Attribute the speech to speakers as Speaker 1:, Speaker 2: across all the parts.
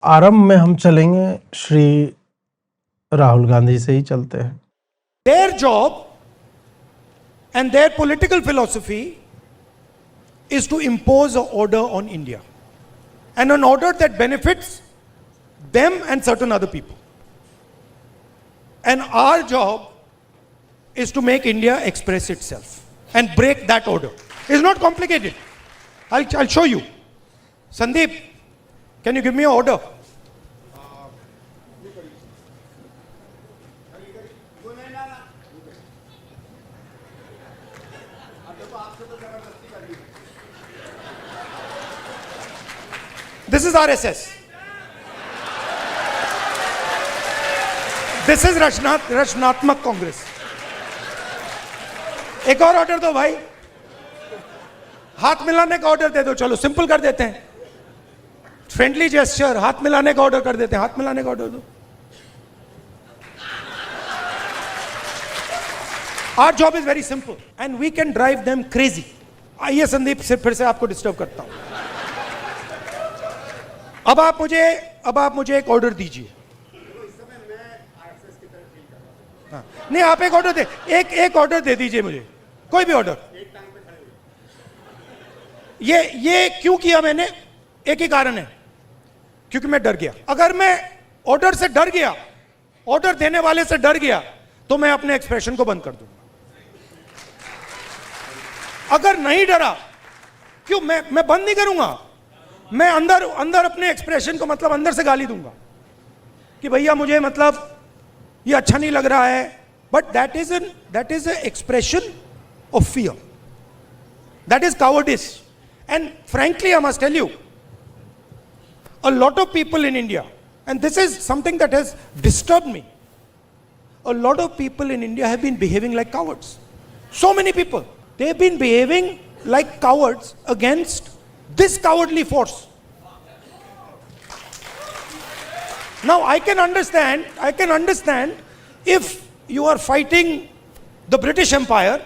Speaker 1: आरंभ में हम चलेंगे श्री राहुल गांधी से ही चलते हैं।
Speaker 2: Their job and their political philosophy is to impose an order on India, and an order that benefits them and certain other people. And our job is to make India express itself and break that order. It's not complicated. I'll show you. Sandeep, can you give me an order? This is RSS. This is रचनात्मक कांग्रेस. एक और order दो भाई, हाथ मिलाने का order दे दो. चलो सिंपल कर देते हैं, फ्रेंडली जेस्चर, हाथ मिलाने का ऑर्डर कर देते हैं. हाथ मिलाने का ऑर्डर दो. Our job is very simple and we can drive them crazy. आइए संदीप, फिर से आपको डिस्टर्ब करता हूं. अब आप मुझे एक ऑर्डर दीजिए. हाँ, नहीं, आप एक ऑर्डर दे, एक ऑर्डर दे दीजिए मुझे, कोई भी ऑर्डर. ये क्यों किया मैंने? एक ही कारण है, क्योंकि मैं डर गया. अगर मैं ऑर्डर से डर गया, ऑर्डर देने वाले से डर गया, तो मैं अपने एक्सप्रेशन को बंद कर दूंगा. अगर नहीं डरा, क्यों? मैं बंद नहीं करूंगा. मैं अंदर अपने एक्सप्रेशन को, मतलब अंदर से गाली दूंगा कि भैया मुझे, मतलब ये अच्छा नहीं लग रहा है. But that is a expression of fear. That is cowardice. And frankly, I must tell you, a lot of people in India, and this is something that has disturbed me, a lot of people in India have been behaving like cowards. So many people, they've been behaving like cowards against this cowardly force. Now I can understand if you are fighting the British Empire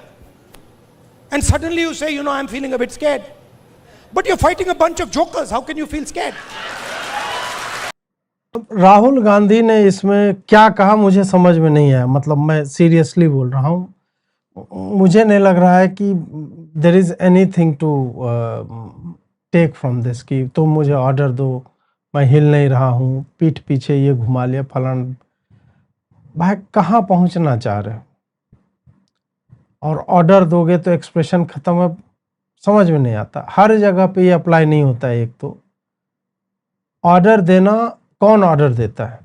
Speaker 2: and suddenly you say, I'm feeling a bit scared. But you're fighting a bunch of jokers. How can you feel scared?
Speaker 1: Rahul Gandhi ने इसमें क्या कहा मुझे समझ में नहीं आया. मतलब मैं सीरियसली बोल रहा हूँ, मुझे नहीं लग रहा है कि there is anything to take from this कि तुम मुझे ऑर्डर दो, मैं हिल नहीं रहा हूँ, पीठ पीछे ये घुमा लिया फलान. भाई कहाँ पहुँचना चाह रहे हो? और ऑर्डर दोगे तो एक्सप्रेशन खत्म है, समझ में नहीं आता. हर जगह पे ये अप्लाई नहीं होता है. एक तो ऑर्डर देना, कौन ऑर्डर देता है?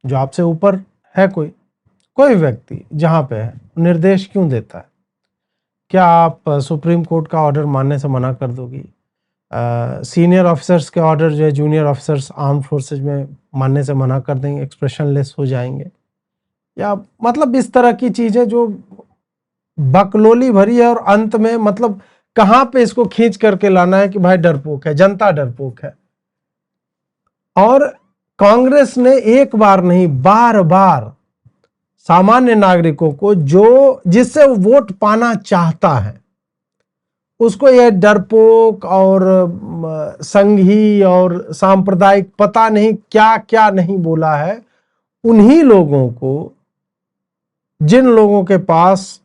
Speaker 1: जो आपसे ऊपर है, कोई व्यक्ति जहाँ पे है, निर्देश क्यों देता है? क्या आप सुप्रीम कोर्ट का ऑर्डर मानने से मना कर दोगी? सीनियर ऑफिसर्स के ऑर्डर जो है, जूनियर ऑफिसर्स आर्म फोर्सेज में मानने से मना कर देंगे, एक्सप्रेशन लेस हो जाएंगे? या मतलब इस तरह की चीज़ें जो बकलोली भरी है, और अंत में मतलब कहाँ पे इसको खींच करके लाना है कि भाई डरपोक है, जनता डरपोक है. और कांग्रेस ने एक बार नहीं, बार बार सामान्य नागरिकों को, जिससे वो वोट पाना चाहता है, उसको ये डरपोक और संघी और सांप्रदायिक पता नहीं क्या क्या नहीं बोला है. उन्हीं लोगों को, जिन लोगों के पास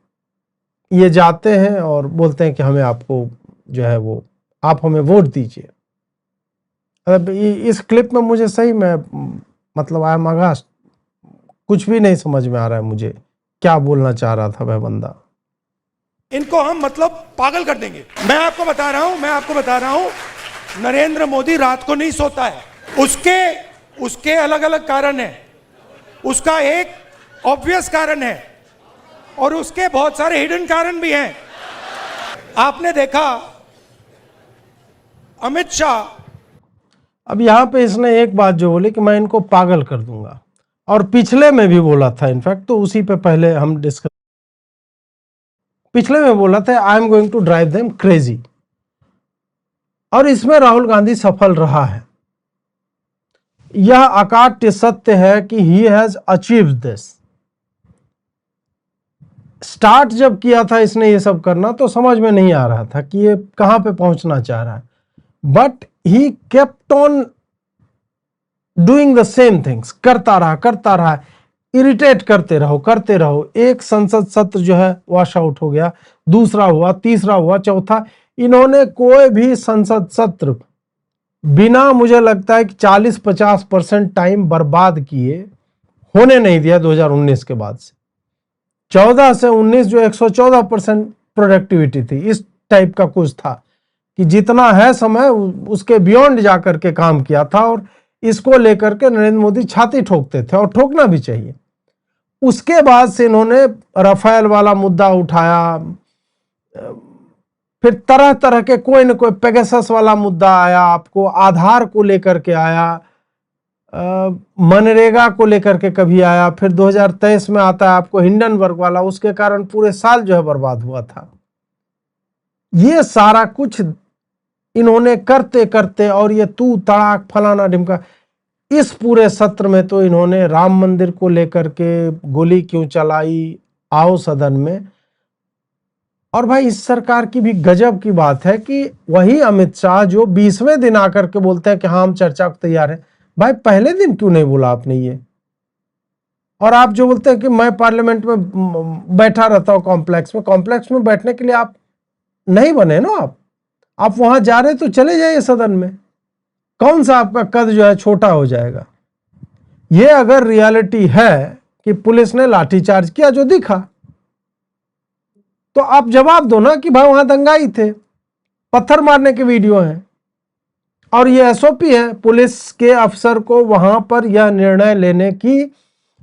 Speaker 1: ये जाते हैं और बोलते हैं कि हमें, आपको जो है वो, आप हमें वोट दीजिए. इस क्लिप में मुझे सही में, मतलब आई एम अगास्ट, कुछ भी नहीं समझ में आ रहा है मुझे क्या बोलना चाह रहा था वह बंदा.
Speaker 2: इनको हम मतलब पागल कर देंगे. मैं आपको बता रहा हूं, नरेंद्र मोदी रात को नहीं सोता है. उसके अलग अलग कारण है. उसका एक ऑब्वियस कारण है और उसके बहुत सारे हिडन कारण भी हैं. आपने देखा अमित शाह,
Speaker 1: अब यहाँ पे इसने एक बात जो बोली कि मैं इनको पागल कर दूंगा, और पिछले में भी बोला था, इनफैक्ट तो उसी पे पहले हम डिस्कस, पिछले में बोला था I am going to drive them crazy. और इसमें राहुल गांधी सफल रहा है. यह अकाट्य सत्य है कि he has achieved this. Start जब किया था इसने ये सब करना, तो समझ में नहीं आ रहा था कि ये कहां पे पहुंचना चाह रहा है. But he kept on doing the same things, करता रहा, इरिटेट करते रहो। एक संसद सत्र जो है वॉश आउट हो गया, दूसरा हुआ, तीसरा हुआ, चौथा। इन्होंने कोई भी संसद सत्र बिना, मुझे लगता है कि 40-50% टाइम बर्बाद किए होने नहीं दिया 2019 के बाद से। 14 से 19 जो 114% प्रोडक्टिविटी थी, इस टाइप का कुछ था कि जितना है समय उसके बियॉन्ड जाकर के काम किया था, और इसको लेकर के नरेंद्र मोदी छाती ठोकते थे, और ठोकना भी चाहिए। उसके बाद से इन्होंने राफेल वाला मुद्दा उठाया, फिर तरह तरह के कोई न कोई, पेगासस वाला मुद्दा आया, आपको आधार को लेकर के आया, मनरेगा को लेकर के कभी आया, फिर 2023 में आता है आपको हिंडनबर्ग वाला, उसके कारण पूरे साल जो है बर्बाद हुआ था। ये सारा कुछ इन्होंने करते करते, और ये तू तड़ाक फलाना ढिमका, इस पूरे सत्र में तो इन्होंने राम मंदिर को लेकर के गोली क्यों चलाई, आओ सदन में। और भाई इस सरकार की भी गजब की बात है कि वही अमित शाह जो 20वें दिन आकर के बोलते हैं कि हाँ हम चर्चा को तैयार हैं, भाई पहले दिन क्यों नहीं बोला आपने ये? और आप जो बोलते हैं कि मैं पार्लियामेंट में बैठा रहता हूं कॉम्प्लेक्स में बैठने के लिए आप नहीं बने ना, आप वहां जा रहे तो चले जाइए सदन में, कौन सा आपका कद जो है छोटा हो जाएगा। ये अगर रियलिटी है कि पुलिस ने लाठीचार्ज किया जो दिखा, तो आप जवाब दो ना कि भाई वहां दंगाई थे, पत्थर मारने के वीडियो हैं, और ये एसओपी है, पुलिस के अफसर को वहां पर यह निर्णय लेने की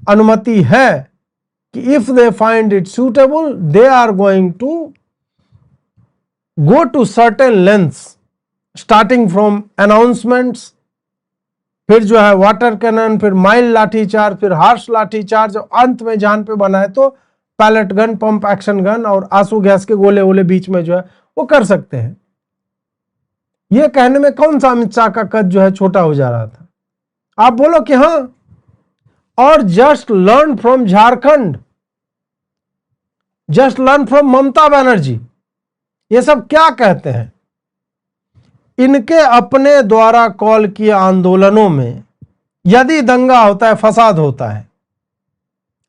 Speaker 1: अनुमति है कि if they find it suitable they are going to go to certain lengths, starting from announcements, फिर जो है वाटर कैनन, फिर माइल्ड लाठीचार्ज, फिर हार्श लाठीचार्ज, और अंत में जान पे बना है तो pellet gun, pump action gun और आंसू गैस के गोले वोले बीच में जो है वो कर सकते हैं। ये कहने में कौन सा अमित शाह का कद जो है छोटा हो जा रहा था? आप बोलो कि हाँ, और just learn from Jharkhand, just learn from Mamata Banerjee. ये सब क्या कहते हैं? इनके अपने द्वारा कॉल किए आंदोलनों में यदि दंगा होता है, फसाद होता है,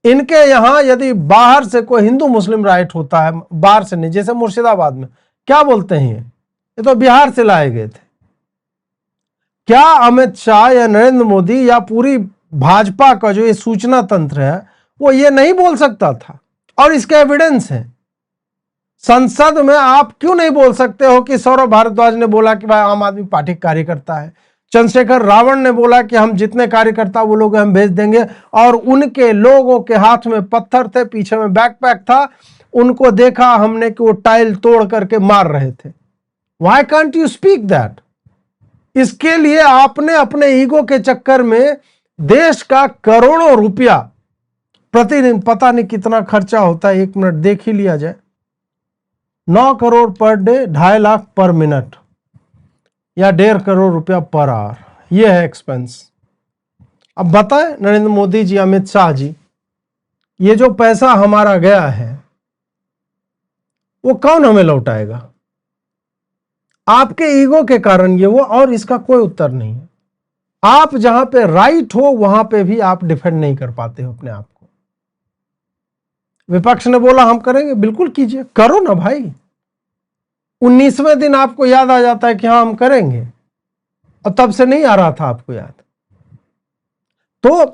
Speaker 1: इनके यहां यदि बाहर से कोई हिंदू मुस्लिम राइट होता है, बाहर से नहीं, जैसे मुर्शिदाबाद में क्या बोलते हैं ये तो बिहार से लाए गए थे। क्या अमित शाह या नरेंद्र मोदी या पूरी भाजपा का जो ये सूचना तंत्र है वो ये नहीं बोल सकता था? और इसके एविडेंस है। संसद में आप क्यों नहीं बोल सकते हो कि सौरभ भारद्वाज ने बोला कि भाई आम आदमी पार्टी कार्यकर्ता है, चंद्रशेखर रावण ने बोला कि हम जितने कार्यकर्ता वो लोग हम भेज देंगे, और उनके लोगों के हाथ में पत्थर थे, पीछे में बैकपैक था, उनको देखा हमने कि वो टाइल तोड़ करके मार रहे थे। Why can't you speak that? इसके लिए आपने अपने ईगो के चक्कर में देश का करोड़ों रुपया प्रतिदिन, पता नहीं कितना खर्चा होता है, 1 मिनट देख ही लिया जाए, 9 करोड़ पर डे, 2.5 लाख पर मिनट, या 1.5 करोड़ रुपया पर आवर, ये है एक्सपेंस। अब बताएं नरेंद्र मोदी जी, अमित शाह जी, ये जो पैसा हमारा गया है वो कौन हमें लौटाएगा? आपके ईगो के कारण ये वो, और इसका कोई उत्तर नहीं है। आप जहां पे राइट हो वहां पे भी आप डिफेंड नहीं कर पाते हो अपने आप को। विपक्ष ने बोला हम करेंगे, बिल्कुल कीजिए, करो ना भाई। 19वें दिन आपको याद आ जाता है कि हाँ हम करेंगे, और तब से नहीं आ रहा था आपको याद। तो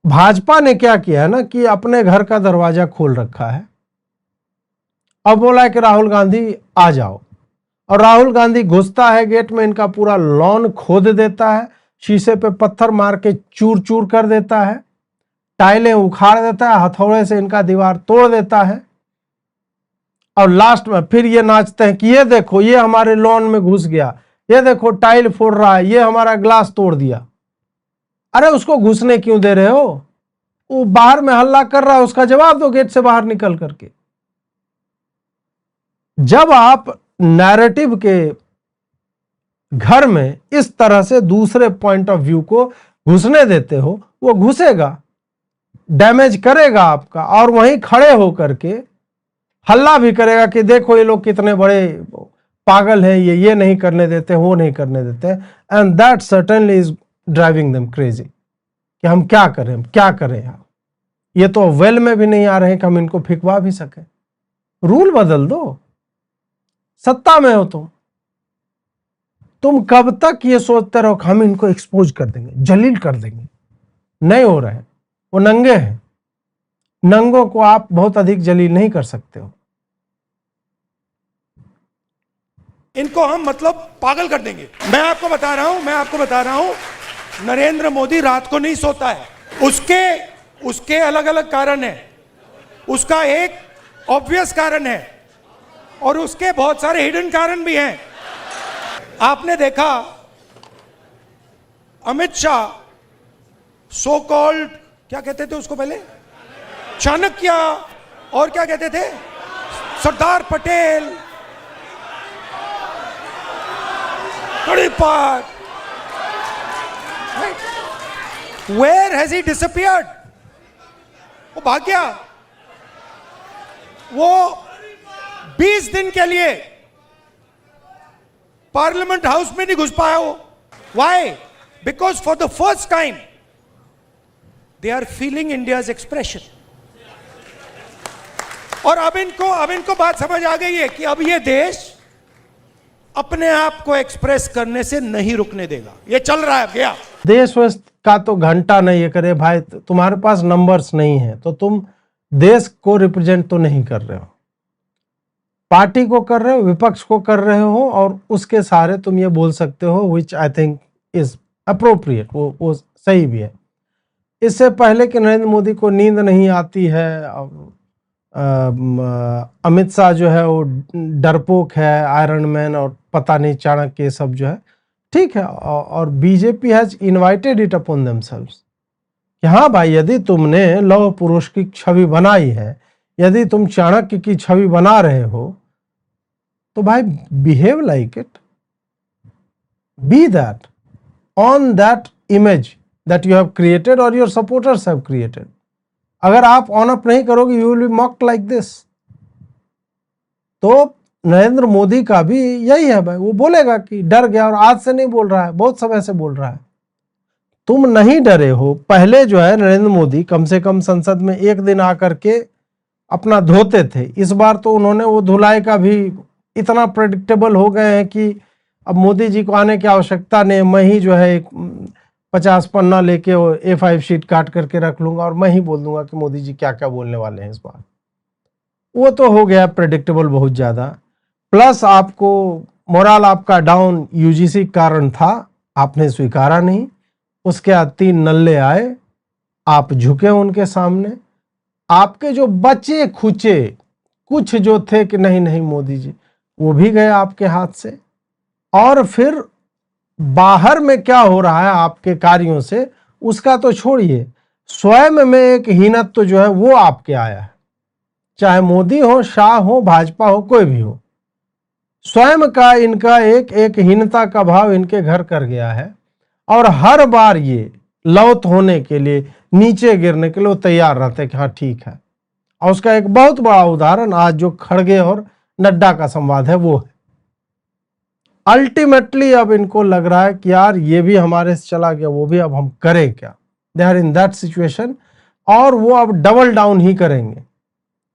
Speaker 1: भाजपा ने क्या किया है ना कि अपने घर का दरवाजा खोल रखा है। अब बोला है कि राहुल गांधी आ जाओ, और राहुल गांधी घुसता है गेट में, इनका पूरा लॉन खोद देता है, शीशे पे पत्थर मार के चूर चूर कर देता है, टाइलें उखाड़ देता है, हथौड़े से इनका दीवार तोड़ देता है, और लास्ट में फिर ये नाचते हैं कि ये देखो ये हमारे लॉन में घुस गया, ये देखो टाइल फोड़ रहा है, ये हमारा ग्लास तोड़ दिया। अरे उसको घुसने क्यों दे रहे हो? वो बाहर में हल्ला कर रहा है, उसका जवाब दो गेट से बाहर निकल करके। जब आप नैरेटिव के घर में इस तरह से दूसरे पॉइंट ऑफ व्यू को घुसने देते हो, वो घुसेगा, डैमेज करेगा आपका, और वहीं खड़े होकर के हल्ला भी करेगा कि देखो ये लोग कितने बड़े पागल हैं, ये नहीं करने देते, वो नहीं करने देते। And that certainly is driving them crazy कि हम क्या करें यार, ये तो वेल में भी नहीं आ रहे कि हम इनको फिकवा भी सके। रूल बदल दो, सत्ता में हो तुम कब तक ये सोचते रहो कि हम इनको एक्सपोज कर देंगे, जलील कर देंगे। नहीं हो रहा है, वो नंगे हैं, नंगों को आप बहुत अधिक जलील नहीं कर सकते हो।
Speaker 2: इनको हम मतलब पागल कर देंगे। मैं आपको बता रहा हूं नरेंद्र मोदी रात को नहीं सोता है। उसके अलग अलग कारण है। उसका एक ऑब्वियस कारण है और उसके बहुत सारे हिडन कारण भी हैं। आपने देखा अमित शाह सो कॉल्ड, क्या कहते थे उसको पहले, चाणक्य, और क्या कहते थे, Sardar Patel, तड़ीपार। Where has he disappeared? वो भाग गया। वो 20 दिन के लिए पार्लियामेंट हाउस में नहीं घुस पाया वो। Why? Because for the first time they are feeling India's expression. और अब इनको बात समझ आ गई है कि अब ये देश अपने आप को एक्सप्रेस करने से नहीं रुकने देगा। ये चल रहा है गया।
Speaker 1: देश का तो घंटा नहीं है करे भाई, तुम्हारे पास नंबर्स नहीं है तो तुम देश को रिप्रेजेंट तो नहीं कर रहे हो, पार्टी को कर रहे हो, विपक्ष को कर रहे हो, और उसके सहारे तुम ये बोल सकते हो विच आई थिंक इज अप्रोप्रिएट, वो सही भी है। इससे पहले कि नरेंद्र मोदी को नींद नहीं आती है, अमित शाह जो है वो डरपोक है, आयरन मैन और पता नहीं चाणक्य, ये सब जो है ठीक है। और BJP has invited it upon themselves कि हाँ भाई, यदि तुमने लौह पुरुष की छवि बनाई है, यदि तुम चाणक्य की छवि बना रहे हो तो भाई behave like it, be that on that image that you have created और योर सपोर्टर्स हैव क्रिएटेड। अगर आप ऑन अप नहीं करोगे you will be mocked like this. तो नरेंद्र मोदी का भी यही है भाई, वो बोलेगा कि डर गया, और आज से नहीं बोल रहा है, बहुत समय से बोल रहा है। तुम नहीं डरे हो। पहले जो है नरेंद्र मोदी कम से कम संसद में एक दिन आकर के अपना धोते थे, इस बार तो उन्होंने वो धुलाई का भी इतना प्रेडिक्टेबल हो गए हैं कि अब मोदी जी को आने की आवश्यकता नहीं, मैं ही जो है 50 पन्ना लेके A5 शीट काट करके रख लूंगा और मैं ही बोल दूंगा कि मोदी जी क्या क्या बोलने वाले हैं इस बार। वो तो हो गया प्रेडिक्टेबल बहुत ज़्यादा। प्लस आपको मोरल आपका डाउन यूजीसी कारण था, आपने स्वीकारा नहीं। उसके बाद 3 नल्ले आए, आप झुके उनके सामने। आपके जो बचे खुचे कुछ जो थे कि नहीं नहीं मोदी जी, वो भी गए आपके हाथ से। और फिर बाहर में क्या हो रहा है आपके कार्यों से उसका तो छोड़िए, स्वयं में एक हीनत्व तो जो है वो आपके आया है। चाहे मोदी हो, शाह हो, भाजपा हो, कोई भी हो, स्वयं का इनका एक हीनता का भाव इनके घर कर गया है। और हर बार ये लौट होने के लिए, नीचे गिरने के लिए वो तैयार रहते हैं कि हाँ ठीक है। और उसका एक बहुत बड़ा उदाहरण आज जो खड़गे और नड्डा का संवाद है वो है। अल्टीमेटली अब इनको लग रहा है कि यार ये भी हमारे से चला गया, वो भी अब हम करें क्या। They are in that situation, और वो अब डबल डाउन ही करेंगे।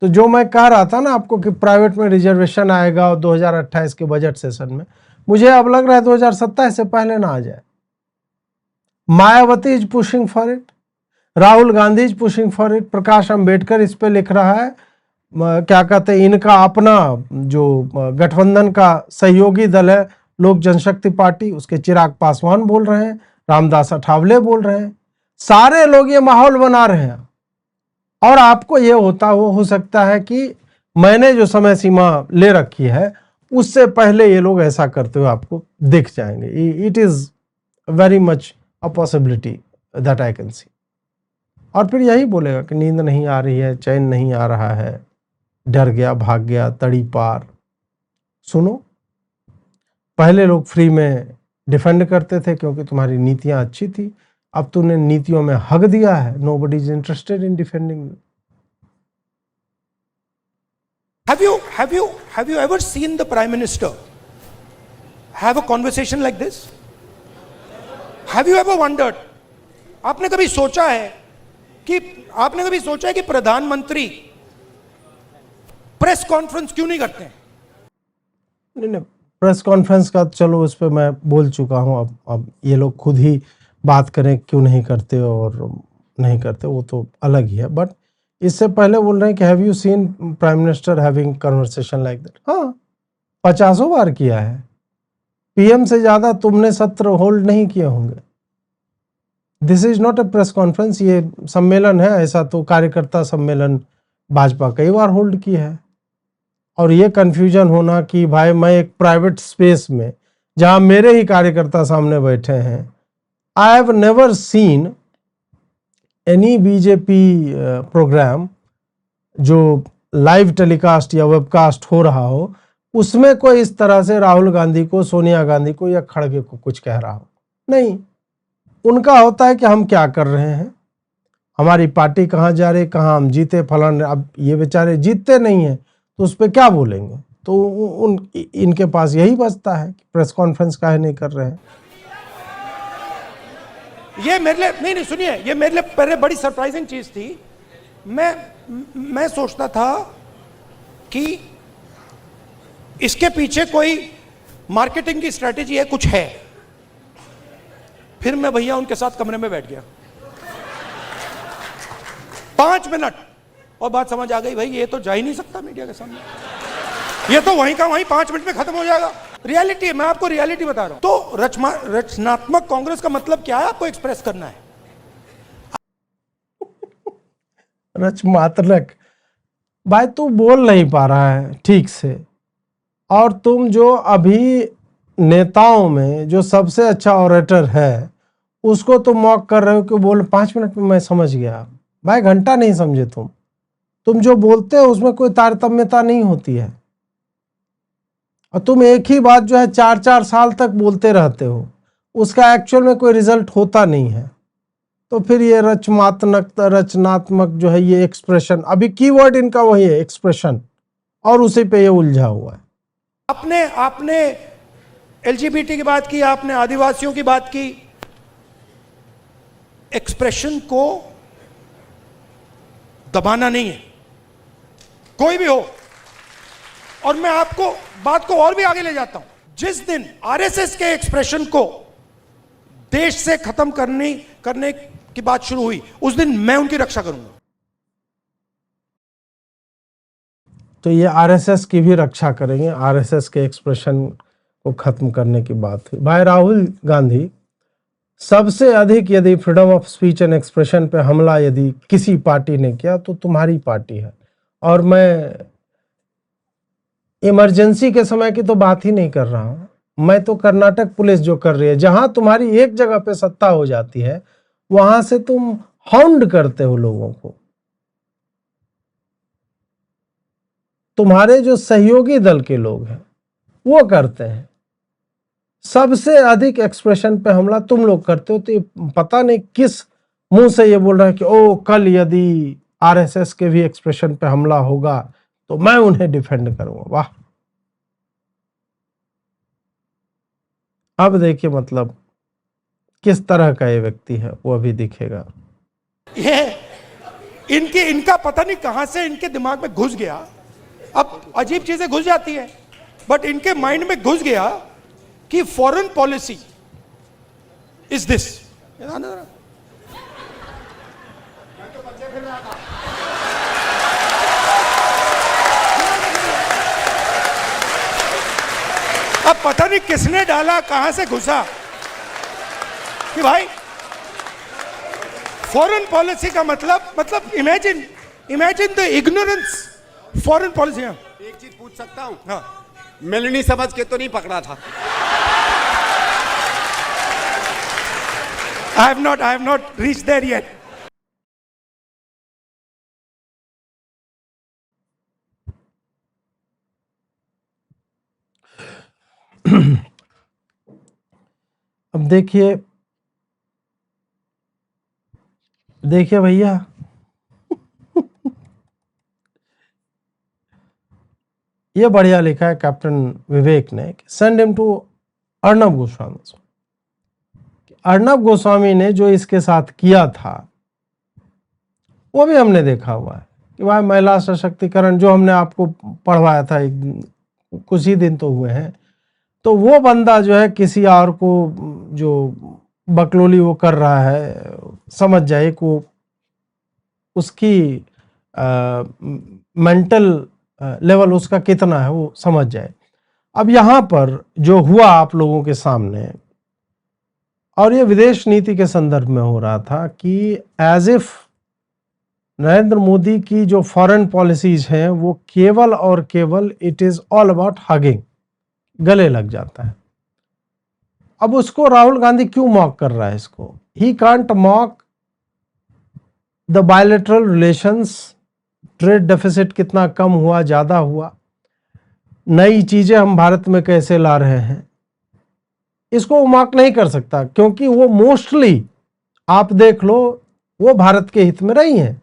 Speaker 1: तो जो मैं कह रहा था ना आपको कि प्राइवेट में रिजर्वेशन आएगा और 2028 के बजट सेशन में, मुझे अब लग रहा है 2027 से पहले ना आ जाए। Mayawati is pushing for it, Rahul Gandhi is pushing for it, Prakash Ambedkar इस पे लिख रहा है। क्या कहते हैं, इनका अपना जो गठबंधन का सहयोगी दल है लोक जनशक्ति पार्टी, उसके चिराग पासवान बोल रहे हैं, रामदास अठावले बोल रहे हैं, सारे लोग ये माहौल बना रहे हैं। और आपको ये हो सकता है कि मैंने जो समय सीमा ले रखी है उससे पहले ये लोग ऐसा करते हुए आपको दिख जाएंगे। It is very much a possibility that I can see. और फिर यही बोलेगा कि नींद नहीं आ रही है, चैन नहीं आ रहा है, डर गया, भाग गया, तड़ी पार। सुनो, पहले लोग फ्री में डिफेंड करते थे क्योंकि तुम्हारी नीतियां अच्छी थी, अब तूने नीतियों में हक दिया है। Nobody is interested in defending you.
Speaker 2: Have you ever seen the Prime Minister have a conversation like this? Have you ever wondered, आपने कभी सोचा है कि प्रधानमंत्री प्रेस कॉन्फ्रेंस क्यों नहीं करते हैं?
Speaker 1: नहीं, प्रेस कॉन्फ्रेंस का चलो उस पर मैं बोल चुका हूँ। अब ये लोग खुद ही बात करें क्यों नहीं करते और नहीं करते, वो तो अलग ही है। बट इससे पहले बोल रहे हैं कि have you seen prime minister having conversation like that? हाँ, 50 बार किया है। पीएम से ज्यादा तुमने सत्र होल्ड नहीं किए होंगे। This is not a press conference, ये सम्मेलन है। ऐसा तो कार्यकर्ता सम्मेलन भाजपा कई बार होल्ड की है। और ये कंफ्यूजन होना कि भाई मैं एक प्राइवेट स्पेस में जहां मेरे ही कार्यकर्ता सामने बैठे हैं, I have never seen any BJP programme जो लाइव टेलीकास्ट या वेबकास्ट हो रहा हो, उसमें कोई इस तरह से राहुल गांधी को, सोनिया गांधी को या खड़गे को कुछ कह रहा हो। नहीं, उनका होता है कि हम क्या कर रहे हैं, हमारी पार्टी कहाँ जा रही, कहाँ हम जीते, फलान। अब ये बेचारे जीतते नहीं हैं तो उस पर क्या बोलेंगे? तो इनके पास यही बचता है कि प्रेस कॉन्फ्रेंस काहे नहीं कर रहे हैं।
Speaker 2: ये मेरे लिए नहीं सुनिए, ये मेरे लिए पहले बड़ी सरप्राइजिंग चीज थी। मैं सोचता था कि इसके पीछे कोई मार्केटिंग की स्ट्रेटेजी है, कुछ है। फिर मैं भैया उनके साथ कमरे में बैठ गया 5 मिनट और बात समझ आ गई, भाई ये तो जा ही नहीं सकता मीडिया के सामने, ये तो वहीं का वहीं 5 मिनट में खत्म हो जाएगा। रियलिटी है, मैं आपको रियलिटी बता रहा हूं। तो रचनात्मक कांग्रेस का मतलब क्या है? आपको एक्सप्रेस करना है।
Speaker 1: रचनात्मक भाई, तू बोल नहीं पा रहा है ठीक से, और तुम जो अभी नेताओं में जो सबसे अच्छा ऑरेटर है उसको तुम मॉक कर रहे हो कि बोल 5 मिनट में मैं समझ गया। भाई घंटा नहीं समझे तुम जो बोलते हो उसमें कोई तारतम्यता नहीं होती है, और तुम एक ही बात जो है 4-4 साल तक बोलते रहते हो, उसका एक्चुअल में कोई रिजल्ट होता नहीं है। तो फिर ये रचनात्मक जो है, ये एक्सप्रेशन, अभी कीवर्ड इनका वही है, एक्सप्रेशन, और उसी पे ये उलझा हुआ है।
Speaker 2: आपने एलजीबीटी की बात की, आपने आदिवासियों की बात की। एक्सप्रेशन को दबाना नहीं है, कोई भी हो। और मैं आपको बात को और भी आगे ले जाता हूं। जिस दिन आरएसएस के एक्सप्रेशन को देश से खत्म करने की बात शुरू हुई, उस दिन मैं उनकी रक्षा करूंगा।
Speaker 1: तो ये आरएसएस की भी रक्षा करेंगे। आरएसएस के एक्सप्रेशन को खत्म करने की बात हुई। भाई राहुल गांधी, सबसे अधिक यदि freedom of speech and expression पे हमला यदि किसी पार्टी ने किया तो तुम्हारी पार्टी है। और मैं इमरजेंसी के समय की तो बात ही नहीं कर रहा हूं, मैं तो कर्नाटक पुलिस जो कर रही है, जहां तुम्हारी एक जगह पे सत्ता हो जाती है वहां से तुम हाउंड करते हो लोगों को। तुम्हारे जो सहयोगी दल के लोग हैं वो करते हैं। सबसे अधिक एक्सप्रेशन पे हमला तुम लोग करते हो। तो ये पता नहीं किस मुंह से ये बोल रहा है कि ओ कल यदि आरएसएस के भी एक्सप्रेशन पे हमला होगा तो मैं उन्हें डिफेंड करूंगा। वाह! अब देखिए मतलब किस तरह का ये व्यक्ति है, वो अभी दिखेगा।
Speaker 2: ये इनका पता नहीं कहां से इनके दिमाग में घुस गया। अब अजीब चीजें घुस जाती है, बट इनके माइंड में घुस गया कि फॉरेन पॉलिसी इज दिस। अब पता नहीं किसने डाला, कहां से घुसा कि भाई फॉरेन पॉलिसी का मतलब imagine the ignorance foreign policy.
Speaker 3: एक चीज पूछ सकता हूं?
Speaker 2: हाँ,
Speaker 3: मेलनी समझ के तो नहीं पकड़ा था?
Speaker 2: I have not reached there yet.
Speaker 1: अब देखिए भैया, ये बढ़िया लिखा है कैप्टन विवेक ने, send him to Arnab Goswami. Arnab Goswami ने जो इसके साथ किया था वो भी हमने देखा हुआ है कि भाई महिला सशक्तिकरण जो हमने आपको पढ़वाया था कुछ ही दिन तो हुए हैं, तो वो बंदा जो है किसी और को जो बकलोली वो कर रहा है, समझ जाए कि वो उसकी मेंटल लेवल उसका कितना है वो समझ जाए। अब यहाँ पर जो हुआ आप लोगों के सामने, और ये विदेश नीति के संदर्भ में हो रहा था कि एज इफ नरेंद्र मोदी की जो फॉरेन पॉलिसीज हैं वो केवल और केवल it is all about hugging, गले लग जाता है। अब उसको राहुल गांधी क्यों मॉक कर रहा है इसको? He can't mock the bilateral relations, trade deficit कितना कम हुआ, ज्यादा हुआ, नई चीजें हम भारत में कैसे ला रहे हैं, इसको वो मॉक नहीं कर सकता क्योंकि वो मोस्टली आप देख लो वो भारत के हित में रही हैं।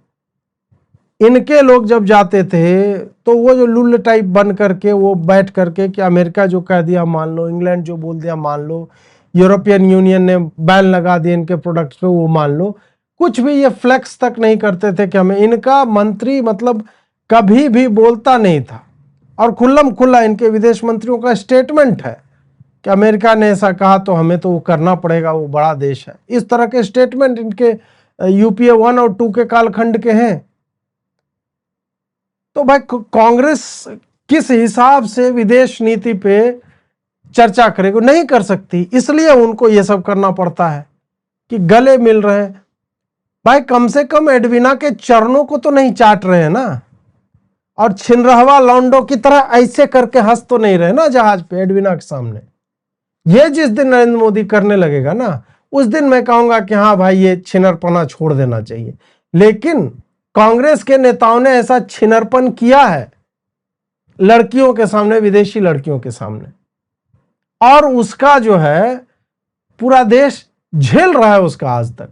Speaker 1: इनके लोग जब जाते थे तो वो जो लुल्ल टाइप बन करके वो बैठ करके कि अमेरिका जो कह दिया मान लो, इंग्लैंड जो बोल दिया मान लो, यूरोपियन यूनियन ने बैन लगा दिया इनके प्रोडक्ट्स पे वो मान लो, कुछ भी ये फ्लेक्स तक नहीं करते थे कि हमें। इनका मंत्री मतलब कभी भी बोलता नहीं था, और खुल्लम खुल्ला इनके विदेश मंत्रियों का स्टेटमेंट है कि अमेरिका ने ऐसा कहा तो हमें तो वो करना पड़ेगा, वो बड़ा देश है। इस तरह के स्टेटमेंट इनके यूपीए 1 और 2 के कालखंड के हैं। तो भाई कांग्रेस किस हिसाब से विदेश नीति पे चर्चा करेगी? नहीं कर सकती, इसलिए उनको ये सब करना पड़ता है कि गले मिल रहे हैं। भाई कम से कम एडवीना के चरणों को तो नहीं चाट रहे हैं ना, और छिनरहवा लौंडो की तरह ऐसे करके हंस तो नहीं रहे ना जहाज पे एडवीना के सामने। ये जिस दिन नरेंद्र मोदी करने लगेगा ना, उस दिन मैं कहूंगा कि हाँ भाई ये छिनरपना छोड़ देना चाहिए। लेकिन कांग्रेस के नेताओं ने ऐसा छिनरपन किया है लड़कियों के सामने, विदेशी लड़कियों के सामने, और उसका जो है पूरा देश झेल रहा है उसका आज तक।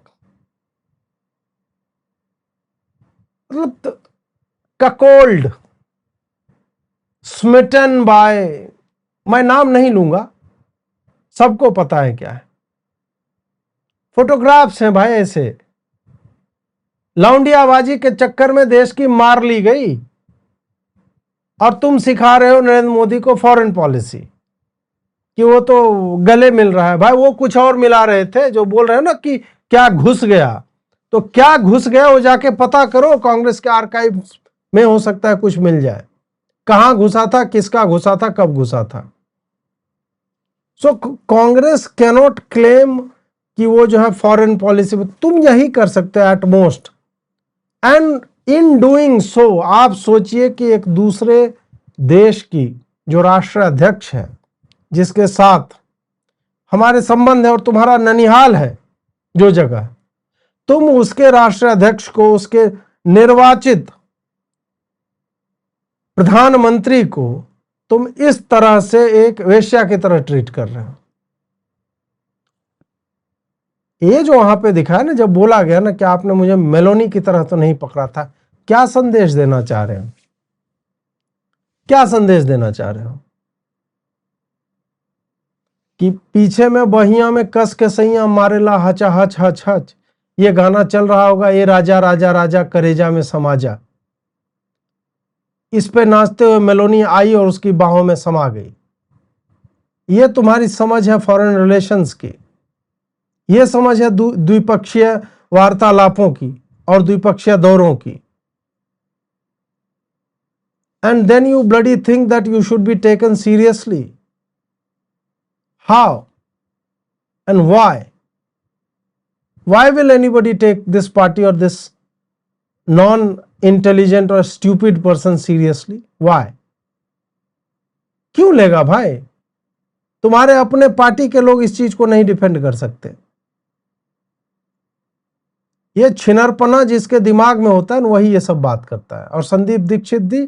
Speaker 1: मतलब ककोल्ड, स्मिटन बाय, मैं नाम नहीं लूंगा, सबको पता है क्या है। फोटोग्राफ्स हैं भाई ऐसे। लौंडियाबाजी के चक्कर में देश की मार ली गई, और तुम सिखा रहे हो नरेंद्र मोदी को फॉरेन पॉलिसी कि वो तो गले मिल रहा है। भाई वो कुछ और मिला रहे थे, जो बोल रहे हो ना कि क्या घुस गया, तो क्या घुस गया वो जाके पता करो। कांग्रेस के आर्काइव में हो सकता है कुछ मिल जाए, कहां घुसा था, किसका घुसा था, कब घुसा था। सो कांग्रेस कैनॉट क्लेम कि वो जो है फॉरेन पॉलिसी, तुम यही कर सकते हो at most. And in doing so आप सोचिए कि एक दूसरे देश की जो राष्ट्राध्यक्ष है, जिसके साथ हमारे संबंध है और तुम्हारा ननिहाल है जो जगह, तुम उसके राष्ट्राध्यक्ष को, उसके निर्वाचित प्रधानमंत्री को तुम इस तरह से एक वेश्या की तरह ट्रीट कर रहे हो। ये जो वहां पे दिखा है ना, जब बोला गया ना कि आपने मुझे मेलोनी की तरह तो नहीं पकड़ा था, क्या संदेश देना चाह रहे हो? क्या संदेश देना चाह रहे हो? कि पीछे में बहिया में कस के सैया मारेला हचा हच हच हच, ये गाना चल रहा होगा, ये राजा राजा राजा करेजा में समा जा। इस पे नाचते हुए मेलोनी आई और उसकी बाहों में समा गई। ये तुम्हारी समझ है फॉरेन रिलेशंस की, ये समझ है द्विपक्षीय वार्तालापों की और द्विपक्षीय दौरों की। And then you bloody think that you should be taken seriously. How and why? Why will anybody take this party or this non-intelligent or stupid person seriously? Why? क्यों लेगा भाई? तुम्हारे अपने पार्टी के लोग इस चीज को नहीं डिफेंड कर सकते। ये छिनरपना जिसके दिमाग में होता है ना, वही ये सब बात करता है। और संदीप दीक्षित जी,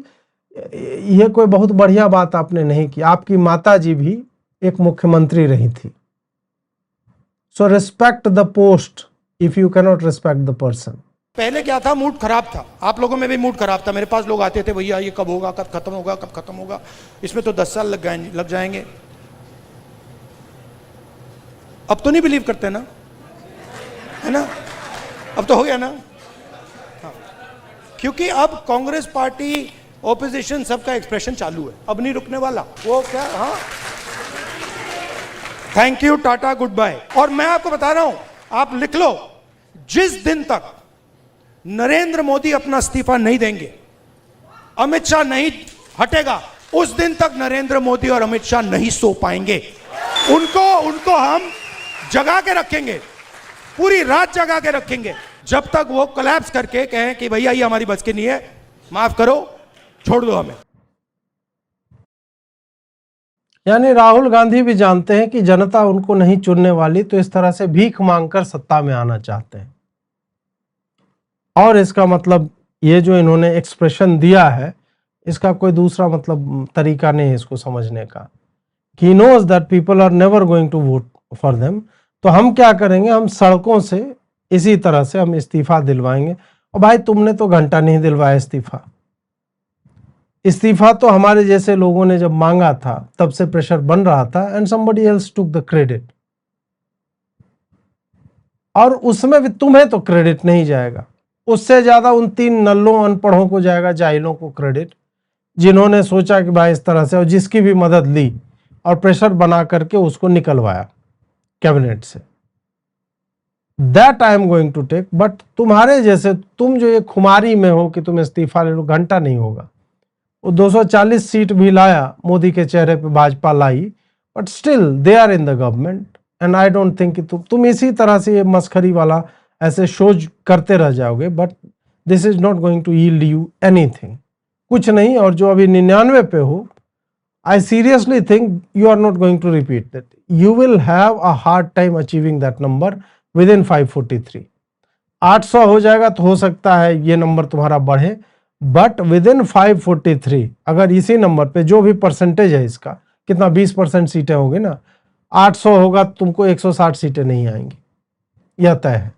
Speaker 1: ये कोई बहुत बढ़िया बात आपने नहीं की। आपकी माता जी भी एक मुख्यमंत्री रही थी। So respect the post if you cannot respect the person.
Speaker 2: पहले क्या था, मूड खराब था, आप लोगों में भी मूड खराब था। मेरे पास लोग आते थे, भैया ये कब होगा, कब खत्म होगा, कब खत्म होगा, इसमें तो 10 साल लग जाएंगे। अब तो नहीं बिलीव करते ना, है ना? अब तो हो गया ना? हाँ। क्योंकि अब कांग्रेस पार्टी, ऑपोजिशन, सबका एक्सप्रेशन चालू है, अब नहीं रुकने वाला वो क्या। हाँ, thank you, tata, goodbye. और मैं आपको बता रहा हूं, आप लिख लो, जिस दिन तक नरेंद्र मोदी अपना इस्तीफा नहीं देंगे, अमित शाह नहीं हटेगा, उस दिन तक नरेंद्र मोदी और अमित शाह नहीं सो पाएंगे। उनको हम जगा के रखेंगे, पूरी रात जगा के रखेंगे, जब तक वो कोलैप्स करके कहें कि भैया ये हमारी बस की नहीं है, माफ करो, छोड़ दो हमें।
Speaker 1: यानी राहुल गांधी भी जानते हैं कि जनता उनको नहीं चुनने वाली, तो इस तरह से भीख मांगकर सत्ता में आना चाहते हैं। और इसका मतलब ये जो इन्होंने एक्सप्रेशन दिया है, इसका कोई दूसरा मतलब तरीका नहीं है इसको समझने का। He knows that people are never going to vote for them. तो हम क्या करेंगे, हम सड़कों से इसी तरह से हम इस्तीफा दिलवाएंगे। और भाई तुमने तो घंटा नहीं दिलवाया इस्तीफा। इस्तीफा तो हमारे जैसे लोगों ने जब मांगा था तब से प्रेशर बन रहा था, and somebody else took the credit. और उसमें भी तुम्हें तो क्रेडिट नहीं जाएगा, उससे ज्यादा उन 3 नल्लों अनपढ़ों को जाएगा, जाहिलों को क्रेडिट, जिन्होंने सोचा कि भाई इस तरह से, और जिसकी भी मदद ली और प्रेशर बना करके उसको निकलवाया कैबिनेट से। That I am going to take. But तुम्हारे जैसे, तुम जो ये खुमारी में हो कि तुम इस्तीफा ले लो, घंटा नहीं होगा। वो 240 सीट भी लाया, मोदी के चेहरे पे भाजपा लाई, but still they are in the government. And I don't think कि तुम इसी तरह से ये मस्खरी वाला ऐसे शोज करते रह जाओगे, but this is not going to yield you anything, कुछ नहीं। और जो अभी 99 पे हो, I seriously think you are not going to repeat that. You will have a hard time achieving that number within 543। 800 हो जाएगा तो हो सकता है ये नंबर तुम्हारा बढ़े, बट विद इन 543 अगर इसी नंबर पे जो भी परसेंटेज है इसका, कितना 20% सीटें होगी ना, 800 होगा, तुमको 160 सीटें नहीं आएंगी, यह तय है।